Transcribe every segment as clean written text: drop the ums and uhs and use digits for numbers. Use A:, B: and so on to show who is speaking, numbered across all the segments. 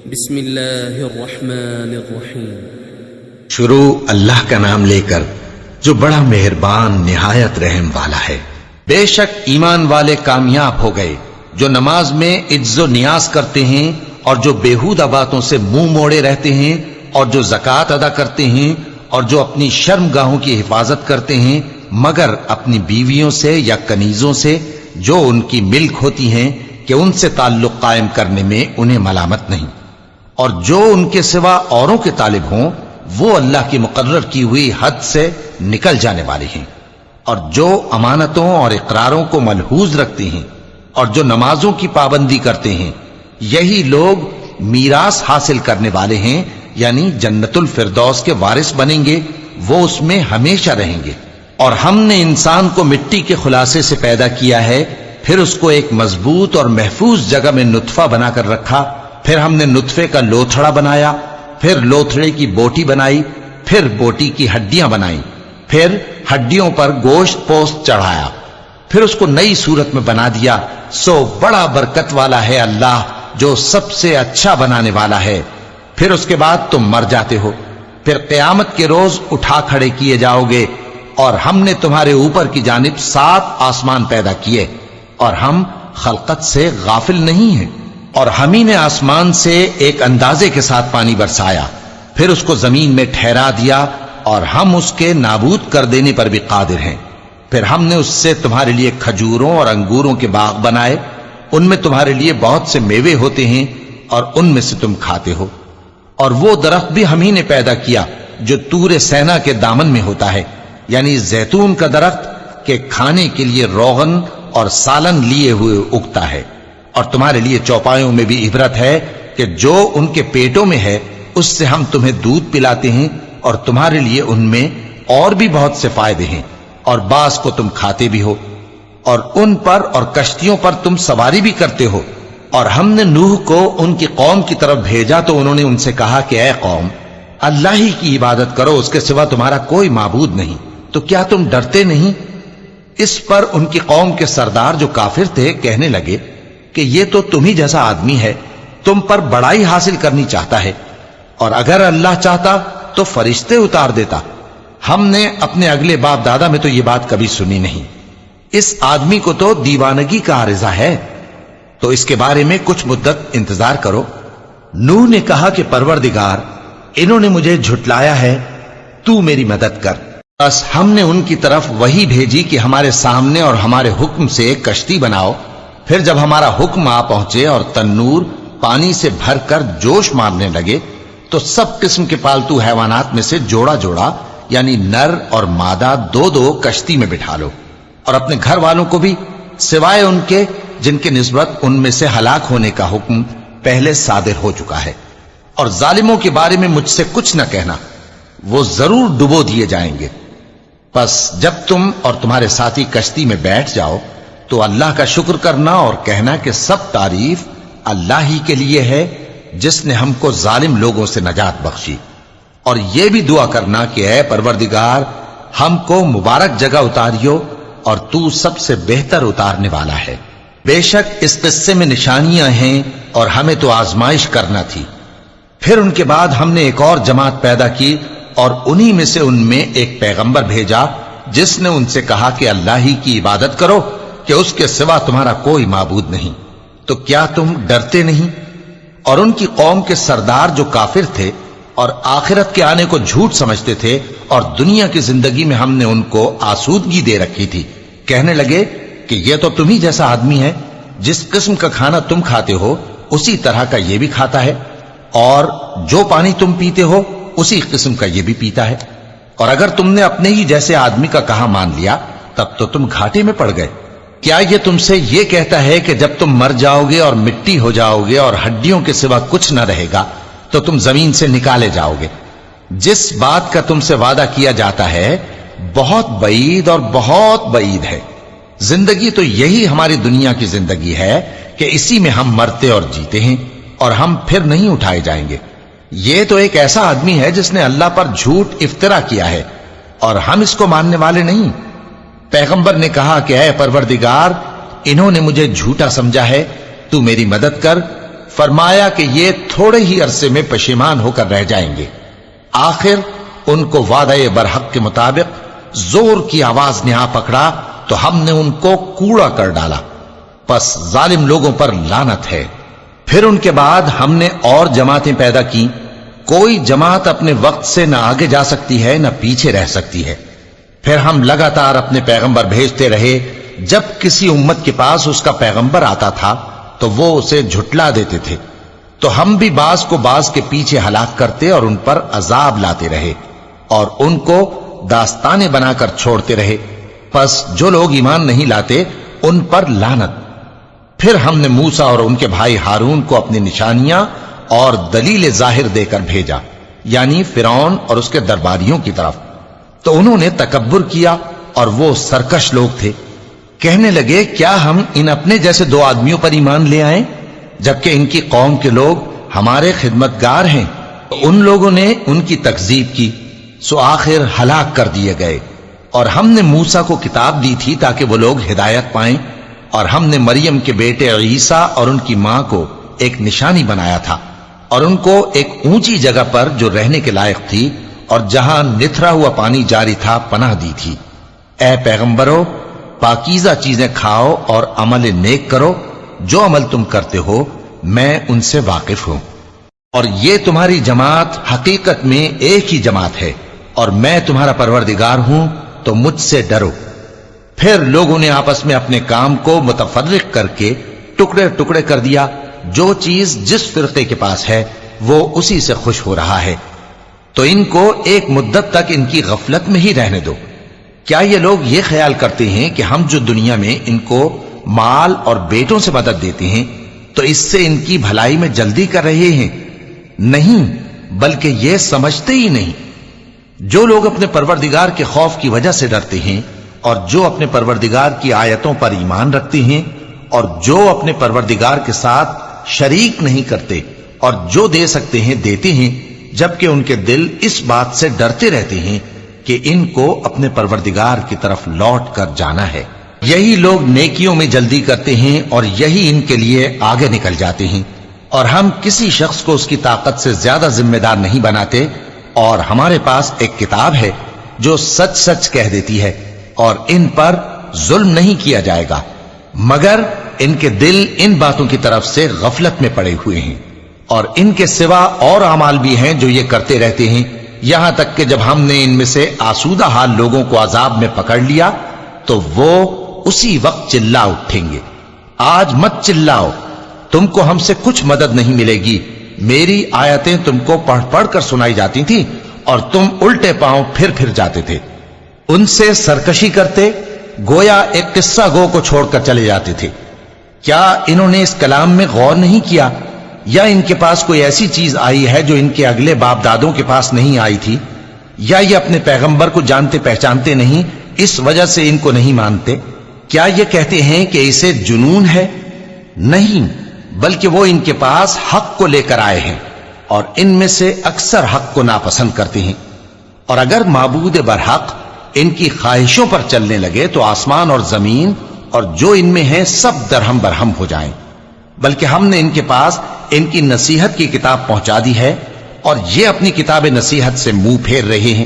A: بسم اللہ الرحمن الرحیم۔
B: شروع اللہ کا نام لے کر جو بڑا مہربان نہایت رحم والا ہے۔ بے شک ایمان والے کامیاب ہو گئے جو نماز میں عجز و نیاز کرتے ہیں اور جو بیہودہ باتوں سے منہ موڑے رہتے ہیں اور جو زکوٰۃ ادا کرتے ہیں اور جو اپنی شرم گاہوں کی حفاظت کرتے ہیں مگر اپنی بیویوں سے یا کنیزوں سے جو ان کی ملک ہوتی ہیں کہ ان سے تعلق قائم کرنے میں انہیں ملامت نہیں، اور جو ان کے سوا اوروں کے طالب ہوں وہ اللہ کی مقرر کی ہوئی حد سے نکل جانے والے ہیں، اور جو امانتوں اور اقراروں کو ملحوظ رکھتے ہیں اور جو نمازوں کی پابندی کرتے ہیں یہی لوگ میراث حاصل کرنے والے ہیں، یعنی جنت الفردوس کے وارث بنیں گے، وہ اس میں ہمیشہ رہیں گے۔ اور ہم نے انسان کو مٹی کے خلاصے سے پیدا کیا ہے، پھر اس کو ایک مضبوط اور محفوظ جگہ میں نطفہ بنا کر رکھا، پھر ہم نے نطفے کا لوتھڑا بنایا، پھر لوتھڑے کی بوٹی بنائی، پھر بوٹی کی ہڈیاں بنائیں، پھر ہڈیوں پر گوشت پوست چڑھایا، پھر اس کو نئی صورت میں بنا دیا۔ سو بڑا برکت والا ہے اللہ جو سب سے اچھا بنانے والا ہے۔ پھر اس کے بعد تم مر جاتے ہو، پھر قیامت کے روز اٹھا کھڑے کیے جاؤ گے، اور ہم نے تمہارے اوپر کی جانب 7 آسمان پیدا کیے، اور ہم خلقت سے غافل نہیں ہیں۔ اور ہم ہی نے آسمان سے ایک اندازے کے ساتھ پانی برسایا، پھر اس کو زمین میں ٹھہرا دیا، اور ہم اس کے نابود کر دینے پر بھی قادر ہیں۔ پھر ہم نے اس سے تمہارے لیے کھجوروں اور انگوروں کے باغ بنائے، ان میں تمہارے لیے بہت سے میوے ہوتے ہیں اور ان میں سے تم کھاتے ہو۔ اور وہ درخت بھی ہم ہی نے پیدا کیا جو طور سینا کے دامن میں ہوتا ہے، یعنی زیتون کا درخت کہ کھانے کے لیے روغن اور سالن لیے ہوئے اگتا ہے۔ اور تمہارے لیے چوپایوں میں بھی عبرت ہے کہ جو ان کے پیٹوں میں ہے اس سے ہم تمہیں دودھ پلاتے ہیں، اور تمہارے لیے ان میں اور بھی بہت سے فائدے ہیں، اور بعض کو تم کھاتے بھی ہو، اور ان پر اور کشتیوں پر تم سواری بھی کرتے ہو۔ اور ہم نے نوح کو ان کی قوم کی طرف بھیجا تو انہوں نے ان سے کہا کہ اے قوم، اللہ ہی کی عبادت کرو، اس کے سوا تمہارا کوئی معبود نہیں، تو کیا تم ڈرتے نہیں؟ اس پر ان کی قوم کے سردار جو کافر تھے کہنے لگے کہ یہ تو تم ہی جیسا آدمی ہے، تم پر بڑائی حاصل کرنی چاہتا ہے، اور اگر اللہ چاہتا تو فرشتے اتار دیتا۔ ہم نے اپنے اگلے باپ دادا میں تو یہ بات کبھی سنی نہیں، اس آدمی کو تو دیوانگی کا عارضہ ہے، تو اس کے بارے میں کچھ مدت انتظار کرو۔ نوح نے کہا کہ پروردگار، انہوں نے مجھے جھٹلایا ہے، تو میری مدد کر۔ بس ہم نے ان کی طرف وہی بھیجی کہ ہمارے سامنے اور ہمارے حکم سے ایک کشتی بناؤ، پھر جب ہمارا حکم آ پہنچے اور تنور پانی سے بھر کر جوش مارنے لگے تو سب قسم کے پالتو حیوانات میں سے جوڑا جوڑا یعنی نر اور مادہ 2 کشتی میں بٹھا لو، اور اپنے گھر والوں کو بھی سوائے ان کے جن کے نسبت ان میں سے ہلاک ہونے کا حکم پہلے صادر ہو چکا ہے۔ اور ظالموں کے بارے میں مجھ سے کچھ نہ کہنا، وہ ضرور ڈبو دیے جائیں گے۔ بس جب تم اور تمہارے ساتھی کشتی میں بیٹھ جاؤ تو اللہ کا شکر کرنا اور کہنا کہ سب تعریف اللہ ہی کے لیے ہے جس نے ہم کو ظالم لوگوں سے نجات بخشی، اور یہ بھی دعا کرنا کہ اے پروردگار ہم کو مبارک جگہ اتاریو اور تو سب سے بہتر اتارنے والا ہے۔ بے شک اس قصے میں نشانیاں ہیں اور ہمیں تو آزمائش کرنا تھی۔ پھر ان کے بعد ہم نے ایک اور جماعت پیدا کی اور انہی میں سے ان میں ایک پیغمبر بھیجا جس نے ان سے کہا کہ اللہ ہی کی عبادت کرو کہ اس کے سوا تمہارا کوئی معبود نہیں، تو کیا تم ڈرتے نہیں؟ اور ان کی قوم کے سردار جو کافر تھے اور آخرت کے آنے کو جھوٹ سمجھتے تھے اور دنیا کی زندگی میں ہم نے ان کو آسودگی دے رکھی تھی، کہنے لگے کہ یہ تو تم ہی جیسا آدمی ہے، جس قسم کا کھانا تم کھاتے ہو اسی طرح کا یہ بھی کھاتا ہے، اور جو پانی تم پیتے ہو اسی قسم کا یہ بھی پیتا ہے، اور اگر تم نے اپنے ہی جیسے آدمی کا کہا مان لیا تب تو تم گھاٹے میں پڑ گئے۔ کیا یہ تم سے یہ کہتا ہے کہ جب تم مر جاؤ گے اور مٹی ہو جاؤ گے اور ہڈیوں کے سوا کچھ نہ رہے گا تو تم زمین سے نکالے جاؤ گے؟ جس بات کا تم سے وعدہ کیا جاتا ہے بہت بعید اور بہت بعید ہے۔ زندگی تو یہی ہماری دنیا کی زندگی ہے کہ اسی میں ہم مرتے اور جیتے ہیں، اور ہم پھر نہیں اٹھائے جائیں گے۔ یہ تو ایک ایسا آدمی ہے جس نے اللہ پر جھوٹ افطرا کیا ہے، اور ہم اس کو ماننے والے نہیں۔ پیغمبر نے کہا کہ اے پروردگار، انہوں نے مجھے جھوٹا سمجھا ہے، تو میری مدد کر، فرمایا کہ یہ تھوڑے ہی عرصے میں پشیمان ہو کر رہ جائیں گے۔ آخر ان کو وعدہ برحق کے مطابق زور کی آواز نے آ پکڑا تو ہم نے ان کو کوڑا کر ڈالا، پس ظالم لوگوں پر لعنت ہے۔ پھر ان کے بعد ہم نے اور جماعتیں پیدا کی، کوئی جماعت اپنے وقت سے نہ آگے جا سکتی ہے نہ پیچھے رہ سکتی ہے۔ پھر ہم لگاتار اپنے پیغمبر بھیجتے رہے، جب کسی امت کے پاس اس کا پیغمبر آتا تھا تو وہ اسے جھٹلا دیتے تھے، تو ہم بھی بعض کو بعض کے پیچھے ہلاک کرتے اور ان پر عذاب لاتے رہے اور ان کو داستانیں بنا کر چھوڑتے رہے۔ پس جو لوگ ایمان نہیں لاتے ان پر لعنت۔ پھر ہم نے موسیٰ اور ان کے بھائی ہارون کو اپنی نشانیاں اور دلیل ظاہر دے کر بھیجا، یعنی فرعون اور اس کے درباریوں کی طرف، تو انہوں نے تکبر کیا اور وہ سرکش لوگ تھے۔ کہنے لگے کیا ہم ان اپنے جیسے دو آدمیوں پر ایمان لے آئیں جبکہ ان کی قوم کے لوگ ہمارے خدمتگار ہیں؟ ان لوگوں نے ان کی تکذیب کی، سو آخر ہلاک کر دیے گئے۔ اور ہم نے موسیٰ کو کتاب دی تھی تاکہ وہ لوگ ہدایت پائیں، اور ہم نے مریم کے بیٹے عیسیٰ اور ان کی ماں کو ایک نشانی بنایا تھا اور ان کو ایک اونچی جگہ پر جو رہنے کے لائق تھی اور جہاں نتھرا ہوا پانی جاری تھا پناہ دی تھی۔ اے پیغمبرو، پاکیزہ چیزیں کھاؤ اور عمل نیک کرو، جو عمل تم کرتے ہو میں ان سے واقف ہوں، اور یہ تمہاری جماعت حقیقت میں ایک ہی جماعت ہے اور میں تمہارا پروردگار ہوں، تو مجھ سے ڈرو۔ پھر لوگوں نے آپس میں اپنے کام کو متفرق کر کے ٹکڑے ٹکڑے کر دیا، جو چیز جس فرقے کے پاس ہے وہ اسی سے خوش ہو رہا ہے، تو ان کو ایک مدت تک ان کی غفلت میں ہی رہنے دو۔ کیا یہ لوگ یہ خیال کرتے ہیں کہ ہم جو دنیا میں ان کو مال اور بیٹوں سے مدد دیتے ہیں تو اس سے ان کی بھلائی میں جلدی کر رہے ہیں؟ نہیں، بلکہ یہ سمجھتے ہی نہیں۔ جو لوگ اپنے پروردگار کے خوف کی وجہ سے ڈرتے ہیں اور جو اپنے پروردگار کی آیتوں پر ایمان رکھتے ہیں اور جو اپنے پروردگار کے ساتھ شریک نہیں کرتے اور جو دے سکتے ہیں دیتے ہیں، جبکہ ان کے دل اس بات سے ڈرتے رہتے ہیں کہ ان کو اپنے پروردگار کی طرف لوٹ کر جانا ہے، یہی لوگ نیکیوں میں جلدی کرتے ہیں اور یہی ان کے لیے آگے نکل جاتے ہیں۔ اور ہم کسی شخص کو اس کی طاقت سے زیادہ ذمہ دار نہیں بناتے، اور ہمارے پاس ایک کتاب ہے جو سچ سچ کہہ دیتی ہے، اور ان پر ظلم نہیں کیا جائے گا، مگر ان کے دل ان باتوں کی طرف سے غفلت میں پڑے ہوئے ہیں۔ اور ان کے سوا اور اعمال بھی ہیں جو یہ کرتے رہتے ہیں، یہاں تک کہ جب ہم نے ان میں سے آسودہ حال لوگوں کو عذاب میں پکڑ لیا تو وہ اسی وقت چلا اٹھیں گے۔ آج مت چلاؤ، تم کو ہم سے کچھ مدد نہیں ملے گی، میری آیتیں تم کو پڑھ پڑھ کر سنائی جاتی تھی اور تم الٹے پاؤں پھر پھر جاتے تھے۔ ان سے سرکشی کرتے، گویا ایک قصہ گو کو چھوڑ کر چلے جاتے تھے۔ کیا انہوں نے اس کلام میں غور نہیں کیا، یا ان کے پاس کوئی ایسی چیز آئی ہے جو ان کے اگلے باپ دادوں کے پاس نہیں آئی تھی، یا یہ اپنے پیغمبر کو جانتے پہچانتے نہیں اس وجہ سے ان کو نہیں مانتے؟ کیا یہ کہتے ہیں کہ اسے جنون ہے؟ نہیں، بلکہ وہ ان کے پاس حق کو لے کر آئے ہیں، اور ان میں سے اکثر حق کو ناپسند کرتے ہیں۔ اور اگر معبود برحق ان کی خواہشوں پر چلنے لگے تو آسمان اور زمین اور جو ان میں ہے سب درہم برہم ہو جائیں۔ بلکہ ہم نے ان کے پاس ان کی نصیحت کی کتاب پہنچا دی ہے، اور یہ اپنی کتاب نصیحت سے منہ پھیر رہے ہیں۔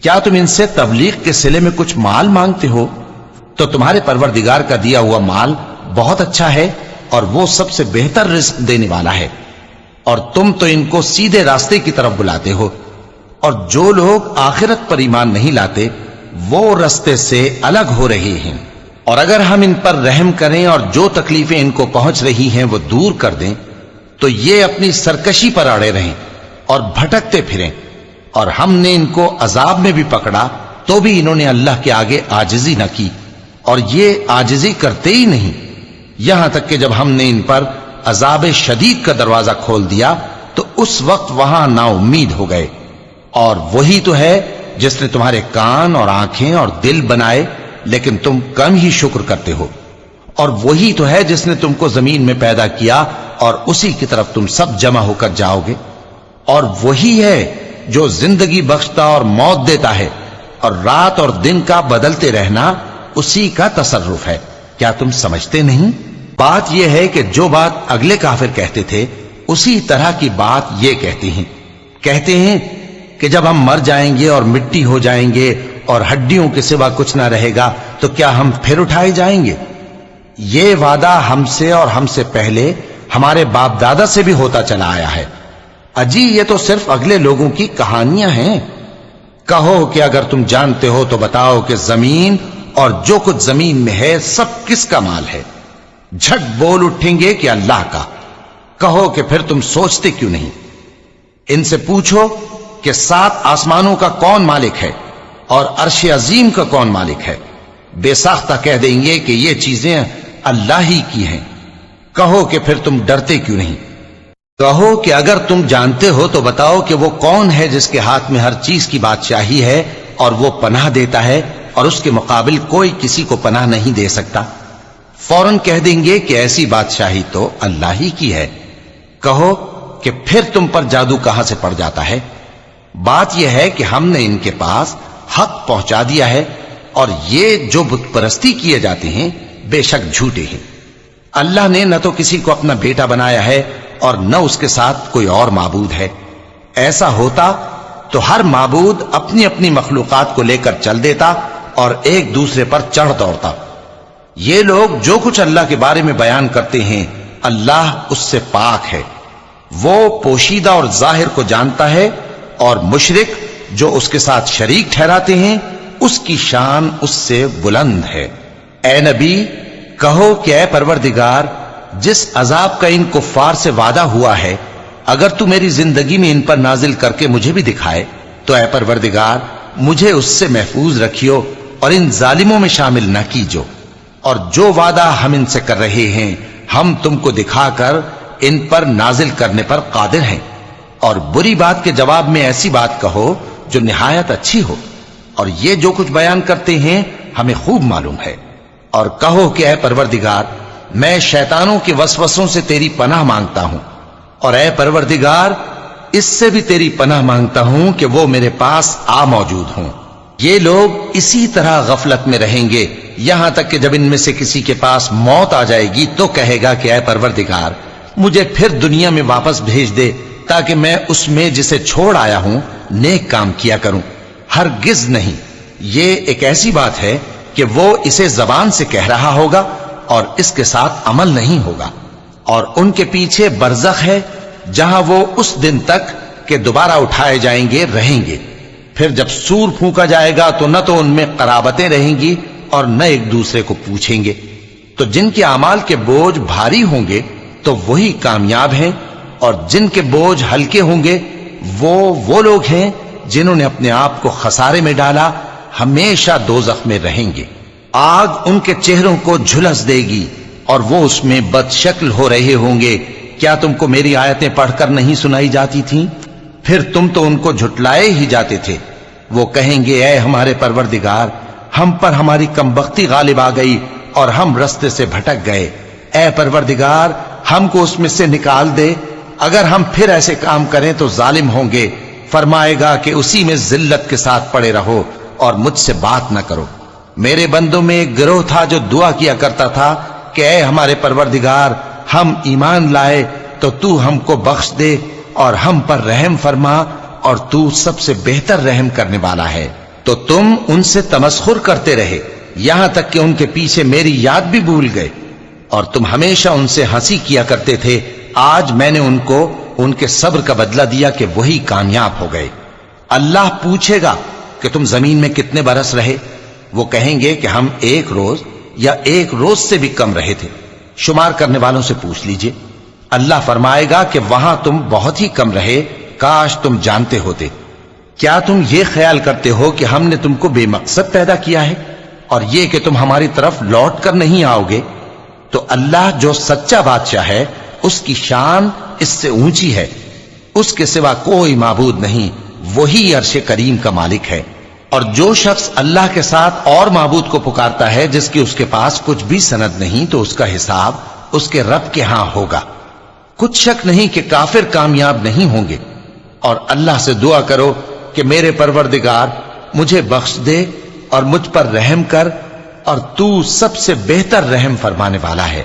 B: کیا تم ان سے تبلیغ کے صلے میں کچھ مال مانگتے ہو؟ تو تمہارے پروردگار کا دیا ہوا مال بہت اچھا ہے، اور وہ سب سے بہتر رزق دینے والا ہے، اور تم تو ان کو سیدھے راستے کی طرف بلاتے ہو۔ اور جو لوگ آخرت پر ایمان نہیں لاتے وہ راستے سے الگ ہو رہے ہیں۔ اور اگر ہم ان پر رحم کریں اور جو تکلیفیں ان کو پہنچ رہی ہیں وہ دور کر دیں تو یہ اپنی سرکشی پر اڑے رہیں اور بھٹکتے پھریں، اور ہم نے ان کو عذاب میں بھی پکڑا تو بھی انہوں نے اللہ کے آگے عاجزی نہ کی، اور یہ عاجزی کرتے ہی نہیں، یہاں تک کہ جب ہم نے ان پر عذاب شدید کا دروازہ کھول دیا تو اس وقت وہاں نا امید ہو گئے۔ اور وہی تو ہے جس نے تمہارے کان اور آنکھیں اور دل بنائے، لیکن تم کم ہی شکر کرتے ہو۔ اور وہی تو ہے جس نے تم کو زمین میں پیدا کیا اور اسی کی طرف تم سب جمع ہو کر جاؤ گے۔ اور وہی ہے جو زندگی بخشتا اور موت دیتا ہے، اور رات اور دن کا بدلتے رہنا اسی کا تصرف ہے۔ کیا تم سمجھتے نہیں؟ بات یہ ہے کہ جو بات اگلے کافر کہتے تھے اسی طرح کی بات یہ کہتے ہیں کہ جب ہم مر جائیں گے اور مٹی ہو جائیں گے اور ہڈیوں کے سوا کچھ نہ رہے گا تو کیا ہم پھر اٹھائے جائیں گے؟ یہ وعدہ ہم سے اور ہم سے پہلے ہمارے باپ دادا سے بھی ہوتا چلا آیا ہے۔ اجی یہ تو صرف اگلے لوگوں کی کہانیاں ہیں۔ کہو کہ اگر تم جانتے ہو تو بتاؤ کہ زمین اور جو کچھ زمین میں ہے سب کس کا مال ہے؟ جھٹ بول اٹھیں گے کہ اللہ کا۔ کہو کہ پھر تم سوچتے کیوں نہیں؟ ان سے پوچھو کہ 7 آسمانوں کا کون مالک ہے اور عرش عظیم کا کون مالک ہے؟ بے ساختہ کہہ دیں گے کہ یہ چیزیں اللہ ہی کی ہیں۔ کہو کہ پھر تم ڈرتے کیوں نہیں؟ کہو کہ اگر تم جانتے ہو تو بتاؤ کہ وہ کون ہے جس کے ہاتھ میں ہر چیز کی بادشاہی ہے اور وہ پناہ دیتا ہے اور اس کے مقابل کوئی کسی کو پناہ نہیں دے سکتا؟ فوراً کہہ دیں گے کہ ایسی بادشاہی تو اللہ ہی کی ہے۔ کہو کہ پھر تم پر جادو کہاں سے پڑ جاتا ہے؟ بات یہ ہے کہ ہم نے ان کے پاس حق پہنچا دیا ہے اور یہ جو بت پرستی کیے جاتے ہیں بے شک جھوٹے ہیں۔ اللہ نے نہ تو کسی کو اپنا بیٹا بنایا ہے اور نہ اس کے ساتھ کوئی اور معبود ہے۔ ایسا ہوتا تو ہر معبود اپنی اپنی مخلوقات کو لے کر چل دیتا اور ایک دوسرے پر چڑھ دوڑتا۔ یہ لوگ جو کچھ اللہ کے بارے میں بیان کرتے ہیں اللہ اس سے پاک ہے، وہ پوشیدہ اور ظاہر کو جانتا ہے، اور مشرک جو اس کے ساتھ شریک ٹھہراتے ہیں اس کی شان اس سے بلند ہے۔ اے نبی کہو کہ اے پروردگار، جس عذاب کا ان کفار سے وعدہ ہوا ہے اگر تو میری زندگی میں ان پر نازل کر کے مجھے بھی دکھائے تو اے پروردگار مجھے اس سے محفوظ رکھیو اور ان ظالموں میں شامل نہ کیجو، اور جو وعدہ ہم ان سے کر رہے ہیں ہم تم کو دکھا کر ان پر نازل کرنے پر قادر ہیں۔ اور بری بات کے جواب میں ایسی بات کہو جو نہایت اچھی ہو، اور یہ جو کچھ بیان کرتے ہیں ہمیں خوب معلوم ہے۔ اور کہو کہ اے پروردگار میں شیطانوں کے وسوسوں سے تیری پناہ مانگتا ہوں، اور اے پروردگار اس سے بھی تیری پناہ مانگتا ہوں کہ وہ میرے پاس آ موجود ہوں۔ یہ لوگ اسی طرح غفلت میں رہیں گے یہاں تک کہ جب ان میں سے کسی کے پاس موت آ جائے گی تو کہے گا کہ اے پروردگار مجھے پھر دنیا میں واپس بھیج دے تاکہ میں اس میں جسے چھوڑ آیا ہوں نیک کام کیا کروں۔ ہرگز نہیں، یہ ایک ایسی بات ہے کہ وہ اسے زبان سے کہہ رہا ہوگا اور اس کے ساتھ عمل نہیں ہوگا۔ اور ان کے پیچھے برزخ ہے جہاں وہ اس دن تک کہ دوبارہ اٹھائے جائیں گے رہیں گے۔ پھر جب سور پھونکا جائے گا تو نہ تو ان میں قرابتیں رہیں گی اور نہ ایک دوسرے کو پوچھیں گے۔ تو جن کے اعمال کے بوجھ بھاری ہوں گے تو وہی کامیاب ہیں، اور جن کے بوجھ ہلکے ہوں گے وہ لوگ ہیں جنہوں نے اپنے آپ کو خسارے میں ڈالا، ہمیشہ دوزخ میں رہیں گے۔ آگ ان کے چہروں کو جھلس دے گی اور وہ اس میں بد شکل ہو رہے ہوں گے۔ کیا تم کو میری آیتیں پڑھ کر نہیں سنائی جاتی تھیں؟ پھر تم تو ان کو جھٹلائے ہی جاتے تھے۔ وہ کہیں گے اے ہمارے پروردگار ہم پر ہماری کمبختی غالب آ گئی اور ہم رستے سے بھٹک گئے۔ اے پروردگار ہم کو اس میں سے نکال دے، اگر ہم پھر ایسے کام کریں تو ظالم ہوں گے۔ فرمائے گا کہ اسی میں ذلت کے ساتھ پڑے رہو اور مجھ سے بات نہ کرو۔ میرے بندوں میں ایک گروہ تھا جو دعا کیا کرتا تھا کہ اے ہمارے پروردگار ہم ایمان لائے تو تو ہم کو بخش دے اور ہم پر رحم فرما، اور تو سب سے بہتر رحم کرنے والا ہے۔ تو تم ان سے تمسخر کرتے رہے یہاں تک کہ ان کے پیچھے میری یاد بھی بھول گئے، اور تم ہمیشہ ان سے ہنسی کیا کرتے تھے۔ آج میں نے ان کو ان کے صبر کا بدلہ دیا کہ وہی کامیاب ہو گئے۔ اللہ پوچھے گا کہ تم زمین میں کتنے برس رہے؟ وہ کہیں گے کہ ہم 1 روز یا 1 روز سے بھی کم رہے تھے۔ شمار کرنے والوں سے پوچھ لیجئے۔ اللہ فرمائے گا کہ وہاں تم بہت ہی کم رہے، کاش تم جانتے ہوتے۔ کیا تم یہ خیال کرتے ہو کہ ہم نے تم کو بے مقصد پیدا کیا ہے اور یہ کہ تم ہماری طرف لوٹ کر نہیں آؤ گے؟ تو اللہ جو سچا بادشاہ ہے اس کی شان اس سے اونچی ہے، اس کے سوا کوئی معبود نہیں، وہی عرش کریم کا مالک ہے۔ اور جو شخص اللہ کے ساتھ اور معبود کو پکارتا ہے جس کی اس کے پاس کچھ بھی سند نہیں تو اس کا حساب اس کے رب کے ہاں ہوگا۔ کچھ شک نہیں کہ کافر کامیاب نہیں ہوں گے۔ اور اللہ سے دعا کرو کہ میرے پروردگار مجھے بخش دے اور مجھ پر رحم کر، اور تو سب سے بہتر رحم فرمانے والا ہے۔